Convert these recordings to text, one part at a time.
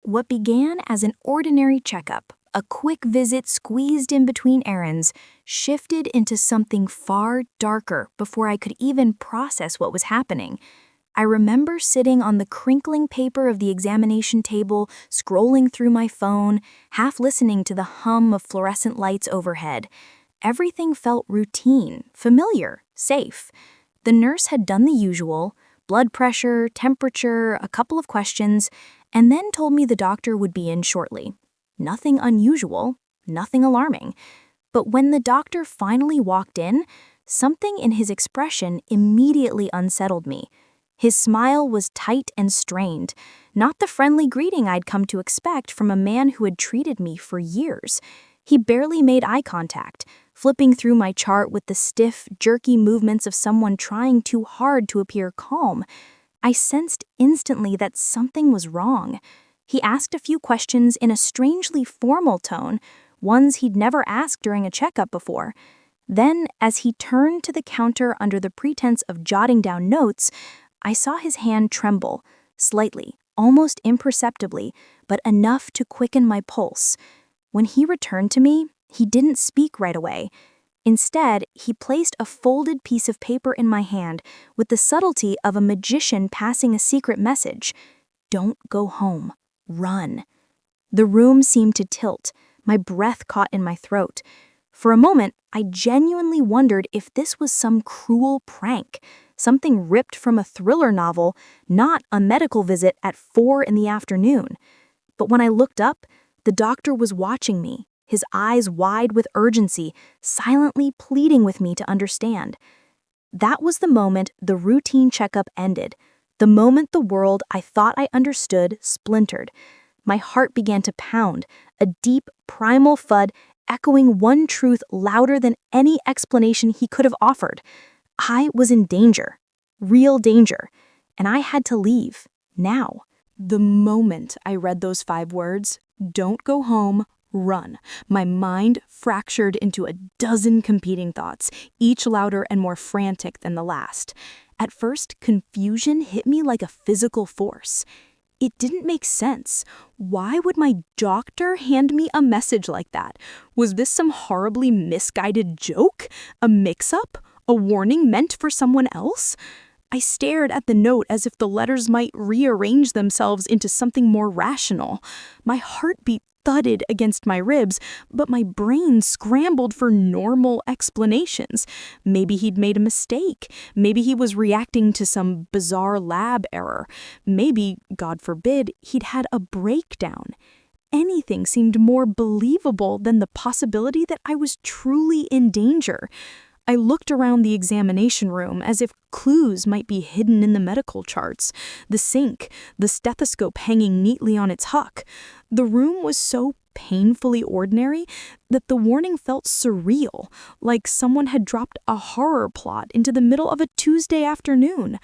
What began as an ordinary checkup, a quick visit squeezed in between errands, shifted into something far darker before I could even process what was happening. I remember sitting on the crinkling paper of the examination table, scrolling through my phone, half listening to the hum of fluorescent lights overhead. Everything felt routine, familiar, safe. The nurse had done the usual: blood pressure, temperature, a couple of questions, and then told me the doctor would be in shortly. Nothing unusual, nothing alarming. But when the doctor finally walked in, something in his expression immediately unsettled me. His smile was tight and strained, not the friendly greeting I'd come to expect from a man who had treated me for years. He barely made eye contact, flipping through my chart with the stiff, jerky movements of someone trying too hard to appear calm. I sensed instantly that something was wrong. He asked a few questions in a strangely formal tone, ones he'd never asked during a checkup before. Then, as he turned to the counter under the pretense of jotting down notes, I saw his hand tremble, slightly, almost imperceptibly, but enough to quicken my pulse. When he returned to me, he didn't speak right away. Instead, he placed a folded piece of paper in my hand with the subtlety of a magician passing a secret message. Don't go home. Run. The room seemed to tilt. My breath caught in my throat. For a moment, I genuinely wondered if this was some cruel prank, something ripped from a thriller novel, not a medical visit at 4 in the afternoon. But when I looked up, the doctor was watching me, his eyes wide with urgency, silently pleading with me to understand. That was the moment the routine checkup ended, the moment the world I thought I understood splintered. My heart began to pound, a deep, primal thud echoing one truth louder than any explanation he could have offered. I was in danger, real danger, and I had to leave, now. The moment I read those 5 words, "Don't go home, run," my mind fractured into a dozen competing thoughts, each louder and more frantic than the last. At first, confusion hit me like a physical force. It didn't make sense. Why would my doctor hand me a message like that? Was this some horribly misguided joke? A mix-up? A warning meant for someone else? I stared at the note as if the letters might rearrange themselves into something more rational. My heartbeat thudded against my ribs, but my brain scrambled for normal explanations. Maybe he'd made a mistake. Maybe he was reacting to some bizarre lab error. Maybe, God forbid, he'd had a breakdown. Anything seemed more believable than the possibility that I was truly in danger. I looked around the examination room as if clues might be hidden in the medical charts, the sink, the stethoscope hanging neatly on its hook. The room was so painfully ordinary that the warning felt surreal, like someone had dropped a horror plot into the middle of a Tuesday afternoon.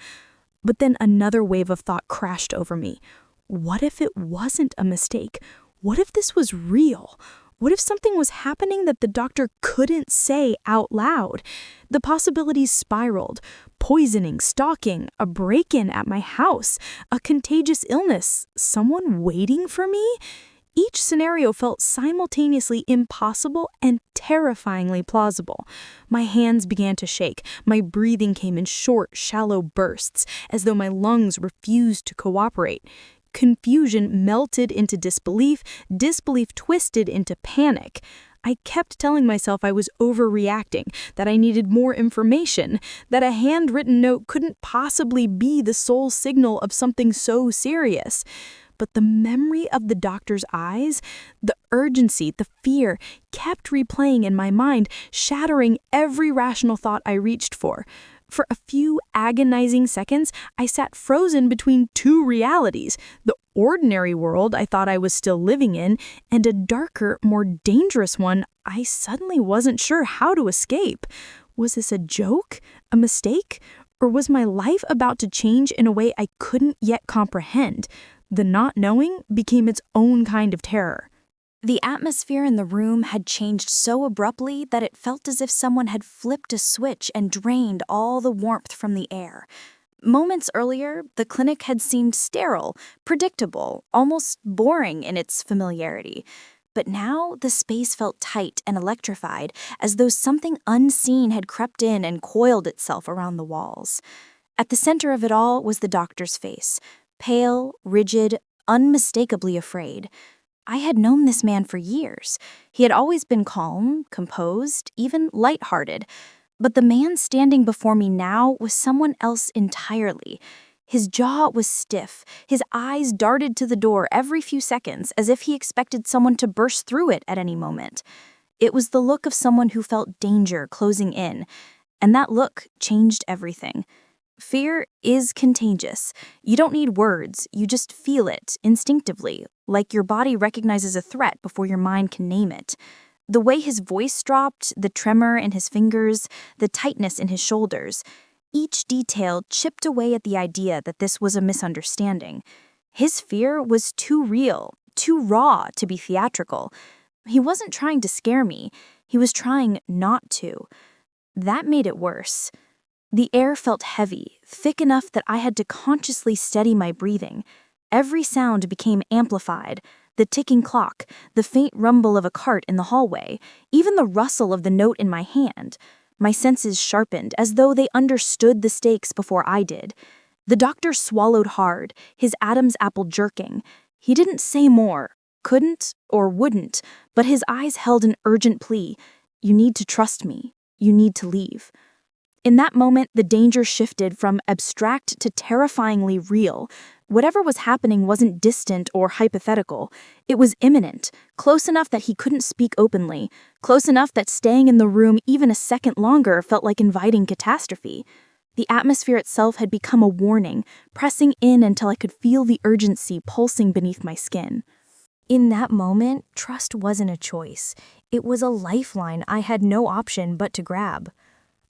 But then another wave of thought crashed over me. What if it wasn't a mistake? What if this was real? What if something was happening that the doctor couldn't say out loud? The possibilities spiraled. Poisoning, stalking, a break-in at my house, a contagious illness, someone waiting for me? Each scenario felt simultaneously impossible and terrifyingly plausible. My hands began to shake. My breathing came in short, shallow bursts, as though my lungs refused to cooperate. Confusion melted into disbelief, disbelief twisted into panic. I kept telling myself I was overreacting, that I needed more information, that a handwritten note couldn't possibly be the sole signal of something so serious. But the memory of the doctor's eyes, the urgency, the fear, kept replaying in my mind, shattering every rational thought I reached for. For a few agonizing seconds, I sat frozen between 2 realities: the ordinary world I thought I was still living in, and a darker, more dangerous one I suddenly wasn't sure how to escape. Was this a joke? A mistake? Or was my life about to change in a way I couldn't yet comprehend? The not knowing became its own kind of terror. The atmosphere in the room had changed so abruptly that it felt as if someone had flipped a switch and drained all the warmth from the air. Moments earlier, the clinic had seemed sterile, predictable, almost boring in its familiarity. But now the space felt tight and electrified, as though something unseen had crept in and coiled itself around the walls. At the center of it all was the doctor's face, pale, rigid, unmistakably afraid. I had known this man for years. He had always been calm, composed, even light-hearted. But the man standing before me now was someone else entirely. His jaw was stiff, his eyes darted to the door every few seconds as if he expected someone to burst through it at any moment. It was the look of someone who felt danger closing in, and that look changed everything. Fear is contagious. You don't need words, you just feel it instinctively, like your body recognizes a threat before your mind can name it. The way his voice dropped, the tremor in his fingers, the tightness in his shoulders, each detail chipped away at the idea that this was a misunderstanding. His fear was too real, too raw to be theatrical. He wasn't trying to scare me, he was trying not to. That made it worse. The air felt heavy, thick enough that I had to consciously steady my breathing. Every sound became amplified. The ticking clock, the faint rumble of a cart in the hallway, even the rustle of the note in my hand. My senses sharpened, as though they understood the stakes before I did. The doctor swallowed hard, his Adam's apple jerking. He didn't say more, couldn't or wouldn't, but his eyes held an urgent plea. You need to trust me. You need to leave. In that moment, the danger shifted from abstract to terrifyingly real. Whatever was happening wasn't distant or hypothetical. It was imminent, close enough that he couldn't speak openly, close enough that staying in the room even a second longer felt like inviting catastrophe. The atmosphere itself had become a warning, pressing in until I could feel the urgency pulsing beneath my skin. In that moment, trust wasn't a choice. It was a lifeline I had no option but to grab.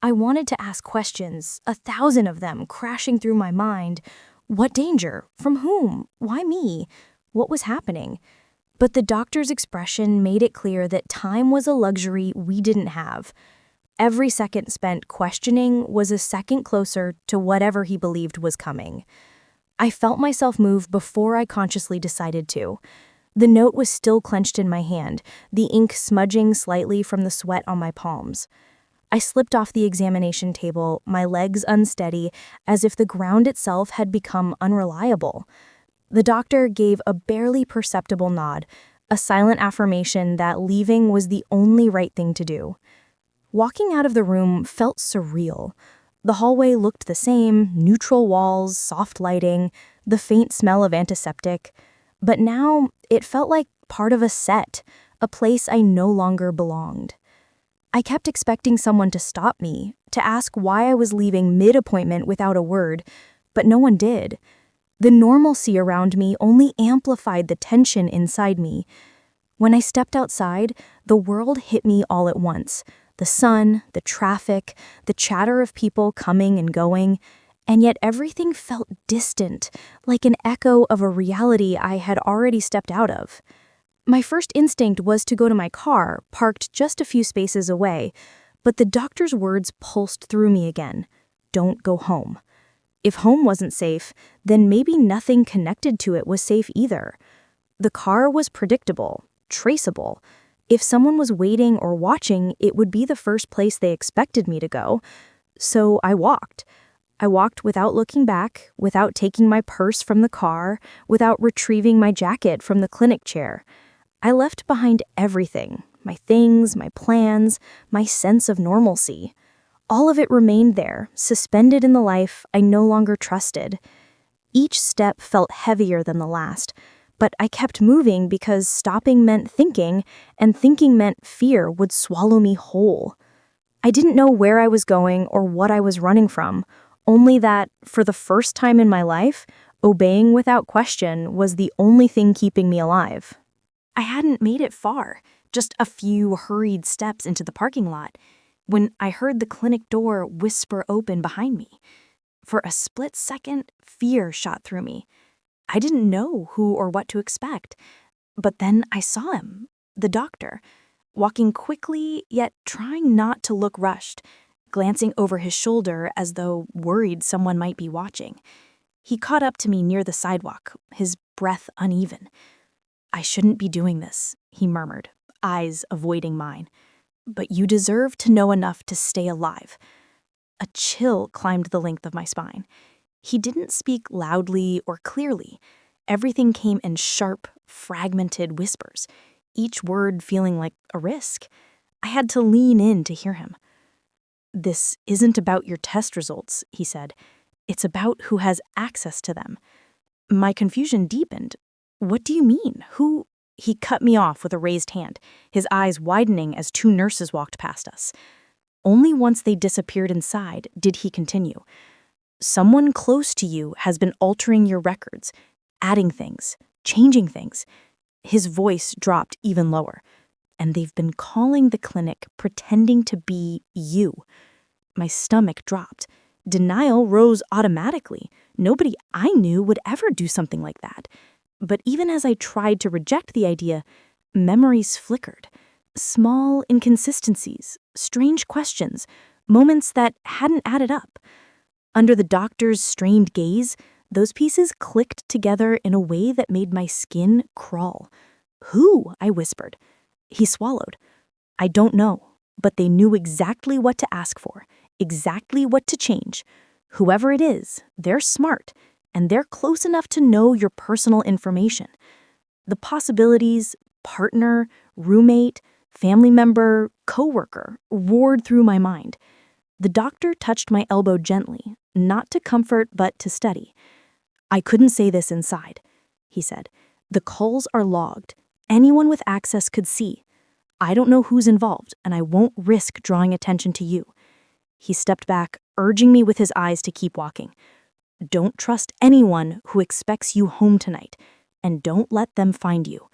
I wanted to ask questions, 1,000 of them crashing through my mind. What danger? From whom? Why me? What was happening? But the doctor's expression made it clear that time was a luxury we didn't have. Every second spent questioning was a second closer to whatever he believed was coming. I felt myself move before I consciously decided to. The note was still clenched in my hand, the ink smudging slightly from the sweat on my palms. I slipped off the examination table, my legs unsteady, as if the ground itself had become unreliable. The doctor gave a barely perceptible nod, a silent affirmation that leaving was the only right thing to do. Walking out of the room felt surreal. The hallway looked the same, neutral walls, soft lighting, the faint smell of antiseptic. But now it felt like part of a set, a place I no longer belonged. I kept expecting someone to stop me, to ask why I was leaving mid-appointment without a word, but no one did. The normalcy around me only amplified the tension inside me. When I stepped outside, the world hit me all at once. The sun, the traffic, the chatter of people coming and going, and yet everything felt distant, like an echo of a reality I had already stepped out of. My first instinct was to go to my car, parked just a few spaces away, but the doctor's words pulsed through me again. Don't go home. If home wasn't safe, then maybe nothing connected to it was safe either. The car was predictable, traceable. If someone was waiting or watching, it would be the first place they expected me to go. So I walked. I walked without looking back, without taking my purse from the car, without retrieving my jacket from the clinic chair. I left behind everything, my things, my plans, my sense of normalcy. All of it remained there, suspended in the life I no longer trusted. Each step felt heavier than the last, but I kept moving because stopping meant thinking, and thinking meant fear would swallow me whole. I didn't know where I was going or what I was running from, only that, for the first time in my life, obeying without question was the only thing keeping me alive. I hadn't made it far, just a few hurried steps into the parking lot, when I heard the clinic door whisper open behind me. For a split second, fear shot through me. I didn't know who or what to expect, but then I saw him, the doctor, walking quickly yet trying not to look rushed. glancing over his shoulder as though worried someone might be watching. He caught up to me near the sidewalk, his breath uneven. "I shouldn't be doing this," he murmured, eyes avoiding mine. "But you deserve to know enough to stay alive." A chill climbed the length of my spine. He didn't speak loudly or clearly. Everything came in sharp, fragmented whispers, each word feeling like a risk. I had to lean in to hear him. "This isn't about your test results," he said. "It's about who has access to them." My confusion deepened. "What do you mean? Who?" He cut me off with a raised hand, his eyes widening as two nurses walked past us. Only once they disappeared inside did he continue. "Someone close to you has been altering your records, adding things, changing things." His voice dropped even lower. "And they've been calling the clinic pretending to be you." My stomach dropped. Denial rose automatically. Nobody I knew would ever do something like that. But even as I tried to reject the idea, memories flickered. Small inconsistencies, strange questions, moments that hadn't added up. Under the doctor's strained gaze, those pieces clicked together in a way that made my skin crawl. "Who?" I whispered. He swallowed. "I don't know, but they knew exactly what to ask for, exactly what to change. Whoever it is, they're smart, and they're close enough to know your personal information." The possibilities, partner, roommate, family member, coworker, roared through my mind. The doctor touched my elbow gently, not to comfort but to steady. "I couldn't say this inside," he said. "The calls are logged. Anyone with access could see. I don't know who's involved, and I won't risk drawing attention to you." He stepped back, urging me with his eyes to keep walking. "Don't trust anyone who expects you home tonight, and don't let them find you."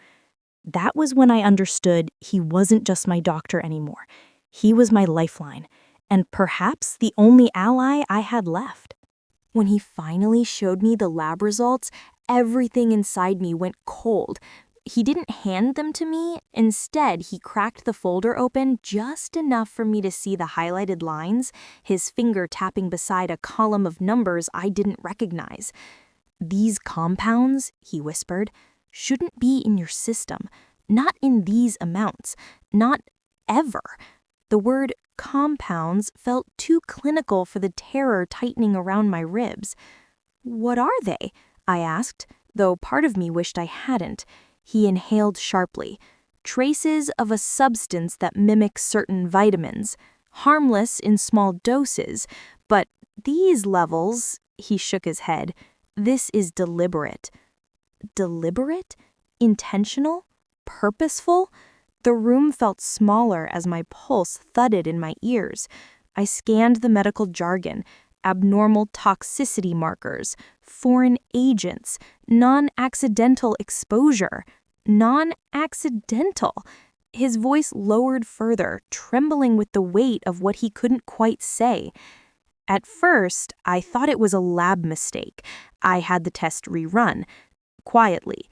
That was when I understood he wasn't just my doctor anymore. He was my lifeline, and perhaps the only ally I had left. When he finally showed me the lab results, everything inside me went cold. He didn't hand them to me. Instead, he cracked the folder open just enough for me to see the highlighted lines, his finger tapping beside a column of numbers I didn't recognize. "These compounds," he whispered, "shouldn't be in your system. Not in these amounts. Not ever." The word compounds felt too clinical for the terror tightening around my ribs. "What are they?" I asked, though part of me wished I hadn't. He inhaled sharply. "Traces of a substance that mimics certain vitamins. Harmless in small doses, but these levels," he shook his head, "this is deliberate." Deliberate? Intentional? Purposeful? The room felt smaller as my pulse thudded in my ears. I scanned the medical jargon, abnormal toxicity markers, foreign agents, non-accidental exposure. Non-accidental. His voice lowered further, trembling with the weight of what he couldn't quite say. At first, I thought it was a lab mistake. I had the test rerun. Quietly.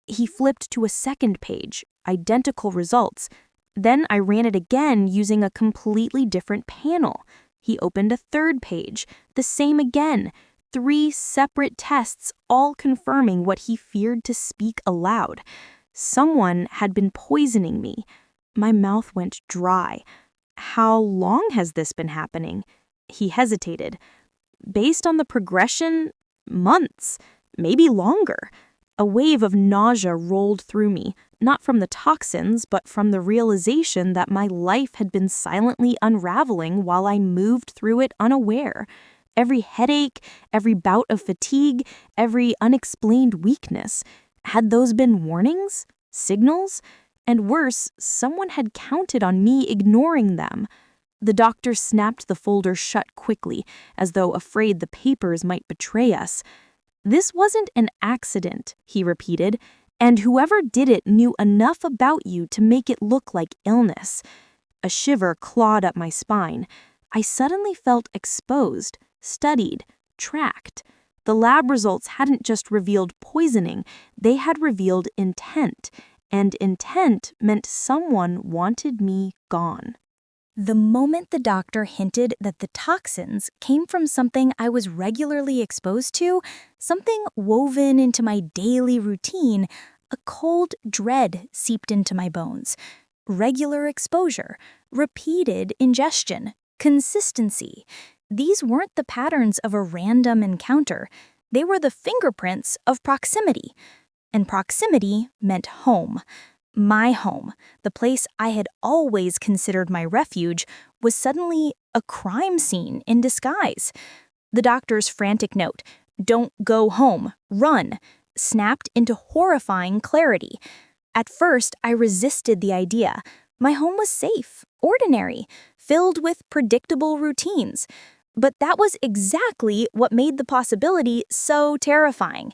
He flipped to a second page, identical results. Then I ran it again using a completely different panel. He opened a third page, the same again. 3 separate tests, all confirming what he feared to speak aloud. Someone had been poisoning me. My mouth went dry. "How long has this been happening?" He hesitated. "Based on the progression, months, maybe longer." A wave of nausea rolled through me, not from the toxins, but from the realization that my life had been silently unraveling while I moved through it unaware. Every headache, every bout of fatigue, every unexplained weakness. Had those been warnings? Signals? And worse, someone had counted on me ignoring them. The doctor snapped the folder shut quickly, as though afraid the papers might betray us. "This wasn't an accident," he repeated, "and whoever did it knew enough about you to make it look like illness." A shiver clawed up my spine. I suddenly felt exposed, studied, tracked. The lab results hadn't just revealed poisoning, they had revealed intent, and intent meant someone wanted me gone. The moment the doctor hinted that the toxins came from something I was regularly exposed to, something woven into my daily routine, a cold dread seeped into my bones. Regular exposure, repeated ingestion, consistency. These weren't the patterns of a random encounter. They were the fingerprints of proximity. And proximity meant home. My home, the place I had always considered my refuge, was suddenly a crime scene in disguise. The doctor's frantic note, "Don't go home, run," snapped into horrifying clarity. At first, I resisted the idea. My home was safe, ordinary, filled with predictable routines. But that was exactly what made the possibility so terrifying.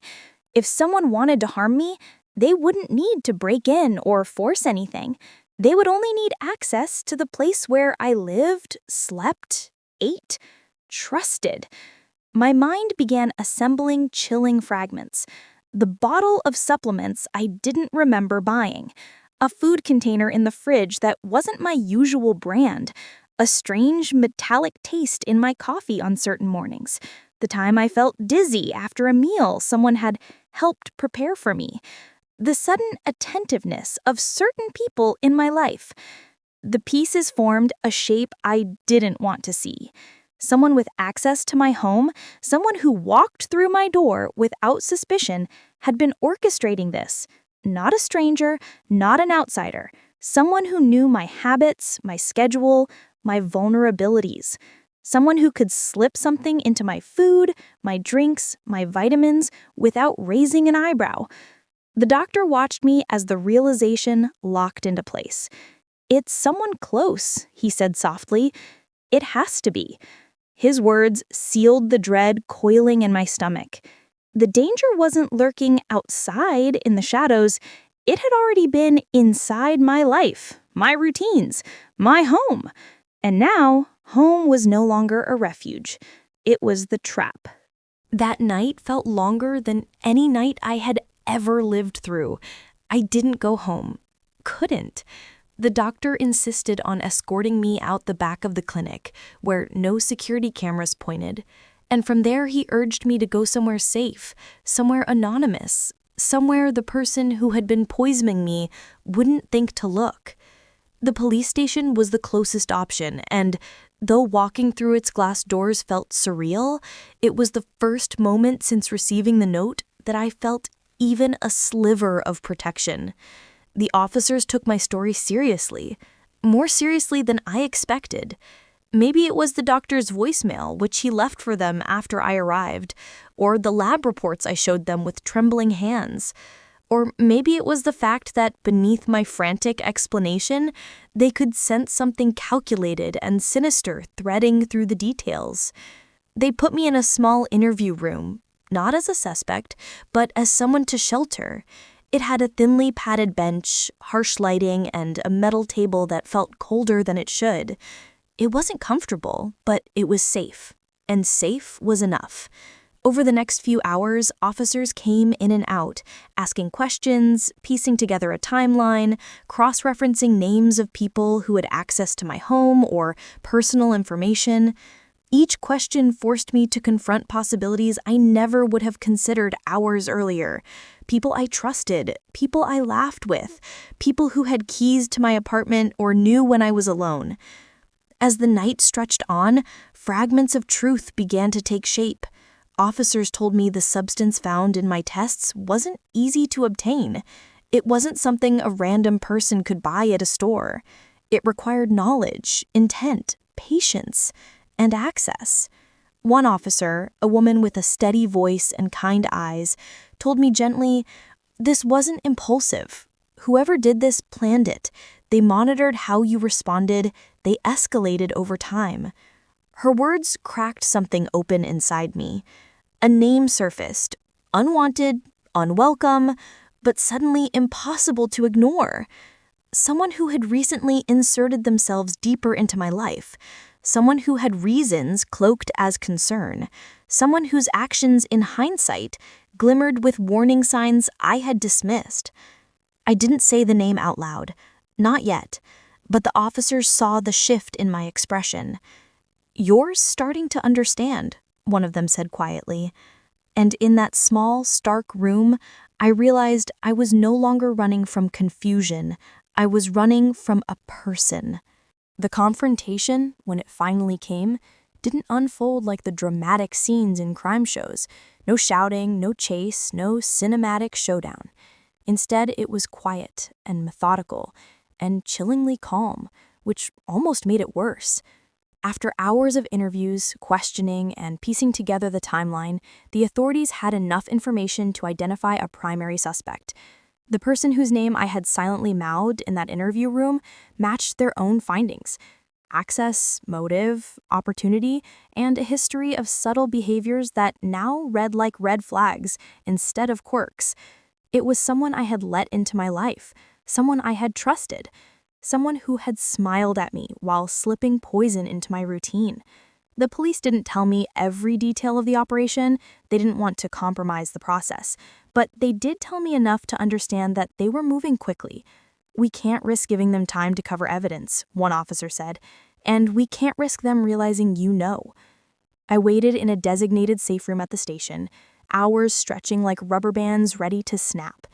If someone wanted to harm me, they wouldn't need to break in or force anything. They would only need access to the place where I lived, slept, ate, trusted. My mind began assembling chilling fragments. The bottle of supplements I didn't remember buying. A food container in the fridge that wasn't my usual brand. A strange metallic taste in my coffee on certain mornings. The time I felt dizzy after a meal someone had helped prepare for me. The sudden attentiveness of certain people in my life. The pieces formed a shape I didn't want to see. Someone with access to my home, someone who walked through my door without suspicion, had been orchestrating this. Not a stranger, not an outsider. Someone who knew my habits, my schedule, my vulnerabilities. Someone who could slip something into my food, my drinks, my vitamins without raising an eyebrow. The doctor watched me as the realization locked into place. "It's someone close," he said softly. "It has to be." His words sealed the dread coiling in my stomach. The danger wasn't lurking outside in the shadows. It had already been inside my life, my routines, my home. And now, home was no longer a refuge. It was the trap. That night felt longer than any night I had ever lived through. I didn't go home. Couldn't. The doctor insisted on escorting me out the back of the clinic, where no security cameras pointed. And from there he urged me to go somewhere safe, somewhere anonymous, somewhere the person who had been poisoning me wouldn't think to look. The police station was the closest option, and though walking through its glass doors felt surreal, it was the first moment since receiving the note that I felt even a sliver of protection. The officers took my story seriously, more seriously than I expected. Maybe it was the doctor's voicemail, which he left for them after I arrived, or the lab reports I showed them with trembling hands. Or maybe it was the fact that beneath my frantic explanation, they could sense something calculated and sinister threading through the details. They put me in a small interview room, not as a suspect, but as someone to shelter. It had a thinly padded bench, harsh lighting, and a metal table that felt colder than it should. It wasn't comfortable, but it was safe, and safe was enough. Over the next few hours, officers came in and out, asking questions, piecing together a timeline, cross-referencing names of people who had access to my home or personal information. Each question forced me to confront possibilities I never would have considered hours earlier. People I trusted, people I laughed with, people who had keys to my apartment or knew when I was alone. As the night stretched on, fragments of truth began to take shape. Officers told me the substance found in my tests wasn't easy to obtain. It wasn't something a random person could buy at a store. It required knowledge, intent, patience, and access. One officer, a woman with a steady voice and kind eyes, told me gently, "This wasn't impulsive. Whoever did this planned it. They monitored how you responded. They escalated over time." Her words cracked something open inside me. A name surfaced, unwanted, unwelcome, but suddenly impossible to ignore. Someone who had recently inserted themselves deeper into my life. Someone who had reasons cloaked as concern. Someone whose actions in hindsight glimmered with warning signs I had dismissed. I didn't say the name out loud. Not yet. But the officers saw the shift in my expression. "You're starting to understand," one of them said quietly. And in that small, stark room, I realized I was no longer running from confusion. I was running from a person. The confrontation, when it finally came, didn't unfold like the dramatic scenes in crime shows. No shouting, no chase, no cinematic showdown. Instead, it was quiet and methodical and chillingly calm, which almost made it worse. After hours of interviews, questioning, and piecing together the timeline, the authorities had enough information to identify a primary suspect. The person whose name I had silently mouthed in that interview room matched their own findings: access, motive, opportunity, and a history of subtle behaviors that now read like red flags instead of quirks. It was someone I had let into my life, someone I had trusted, someone who had smiled at me while slipping poison into my routine. The police didn't tell me every detail of the operation. They didn't want to compromise the process. But they did tell me enough to understand that they were moving quickly. "We can't risk giving them time to cover evidence," one officer said, "and we can't risk them realizing you know." I waited in a designated safe room at the station, hours stretching like rubber bands ready to snap.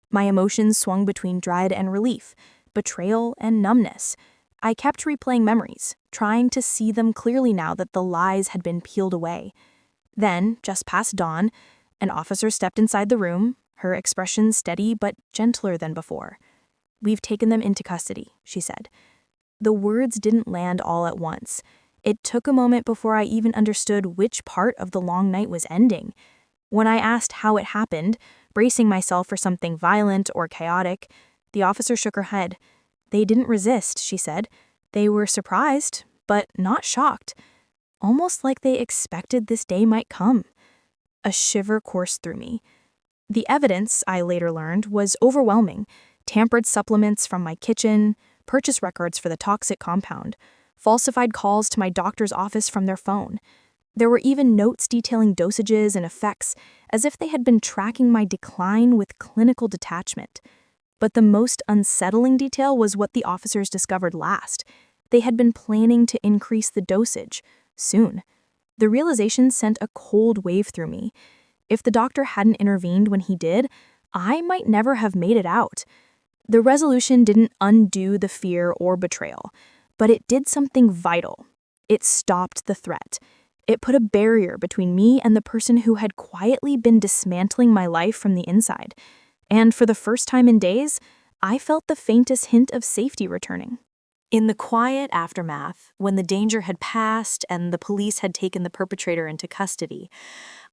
My emotions swung between dread and relief, betrayal and numbness. I kept replaying memories, trying to see them clearly now that the lies had been peeled away. Then, just past dawn, an officer stepped inside the room, her expression steady but gentler than before. "We've taken them into custody," she said. The words didn't land all at once. It took a moment before I even understood which part of the long night was ending. When I asked how it happened, bracing myself for something violent or chaotic, the officer shook her head. "They didn't resist," she said. "They were surprised, but not shocked. Almost like they expected this day might come." A shiver coursed through me. The evidence, I later learned, was overwhelming. Tampered supplements from my kitchen, purchase records for the toxic compound, falsified calls to my doctor's office from their phone. There were even notes detailing dosages and effects, as if they had been tracking my decline with clinical detachment. But the most unsettling detail was what the officers discovered last. They had been planning to increase the dosage, soon. The realization sent a cold wave through me. If the doctor hadn't intervened when he did, I might never have made it out. The resolution didn't undo the fear or betrayal, but it did something vital. It stopped the threat. It put a barrier between me and the person who had quietly been dismantling my life from the inside. And for the first time in days, I felt the faintest hint of safety returning. In the quiet aftermath, when the danger had passed and the police had taken the perpetrator into custody,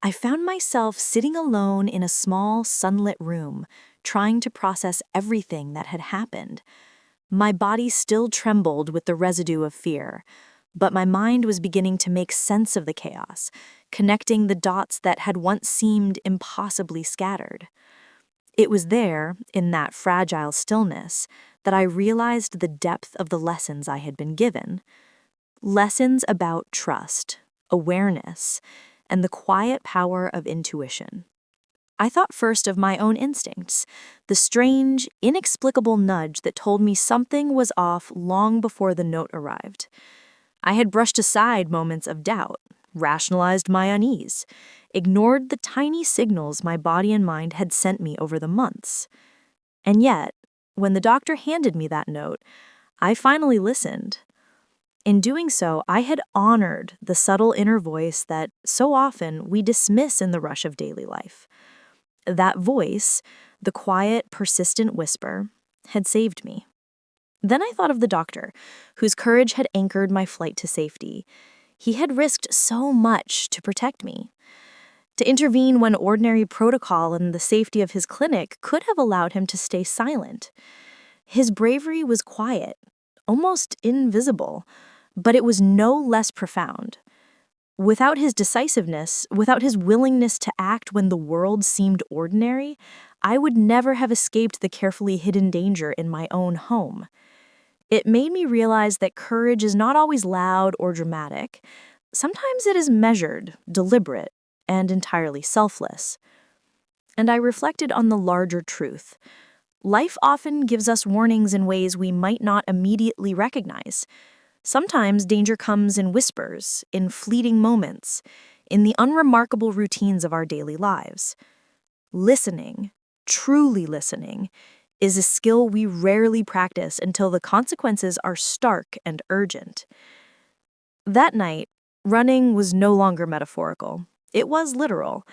I found myself sitting alone in a small, sunlit room, trying to process everything that had happened. My body still trembled with the residue of fear, but my mind was beginning to make sense of the chaos, connecting the dots that had once seemed impossibly scattered. It was there, in that fragile stillness, that I realized the depth of the lessons I had been given. Lessons about trust, awareness, and the quiet power of intuition. I thought first of my own instincts, the strange, inexplicable nudge that told me something was off long before the note arrived. I had brushed aside moments of doubt, rationalized my unease, ignored the tiny signals my body and mind had sent me over the months. And yet, when the doctor handed me that note, I finally listened. In doing so, I had honored the subtle inner voice that so often we dismiss in the rush of daily life. That voice, the quiet, persistent whisper, had saved me. Then I thought of the doctor, whose courage had anchored my flight to safety. He had risked so much to protect me. To intervene when ordinary protocol and the safety of his clinic could have allowed him to stay silent. His bravery was quiet, almost invisible, but it was no less profound. Without his decisiveness, without his willingness to act when the world seemed ordinary, I would never have escaped the carefully hidden danger in my own home. It made me realize that courage is not always loud or dramatic. Sometimes it is measured, deliberate, and entirely selfless. And I reflected on the larger truth. Life often gives us warnings in ways we might not immediately recognize. Sometimes danger comes in whispers, in fleeting moments, in the unremarkable routines of our daily lives. Listening, truly listening, is a skill we rarely practice until the consequences are stark and urgent. That night, running was no longer metaphorical. It was literal.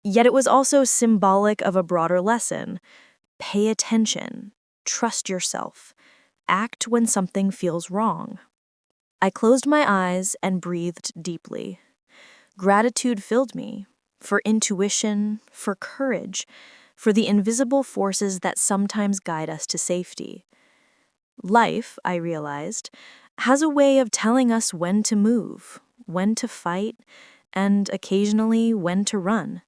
Yet it was also symbolic of a broader lesson. Pay attention. Trust yourself. Act when something feels wrong. I closed my eyes and breathed deeply. Gratitude filled me for intuition, for courage, for the invisible forces that sometimes guide us to safety. Life, I realized, has a way of telling us when to move, when to fight, and occasionally when to run.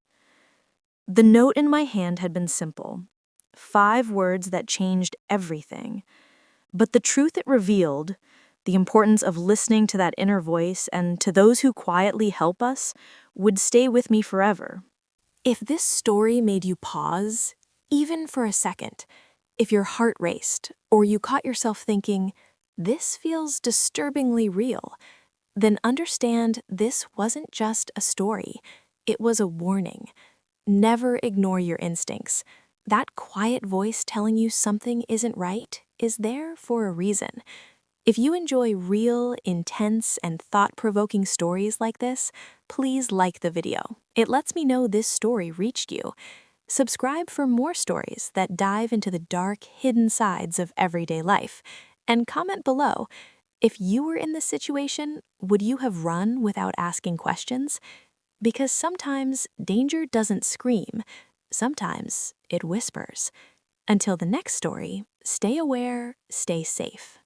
The note in my hand had been simple, 5 words that changed everything. But the truth it revealed, the importance of listening to that inner voice and to those who quietly help us, would stay with me forever. If this story made you pause, even for a second, if your heart raced, or you caught yourself thinking, "This feels disturbingly real," then understand this wasn't just a story, it was a warning. Never ignore your instincts. That quiet voice telling you something isn't right is there for a reason. If you enjoy real, intense, and thought-provoking stories like this, please like the video. It lets me know this story reached you. Subscribe for more stories that dive into the dark, hidden sides of everyday life. And comment below, if you were in this situation, would you have run without asking questions? Because sometimes danger doesn't scream, sometimes it whispers. Until the next story, stay aware, stay safe.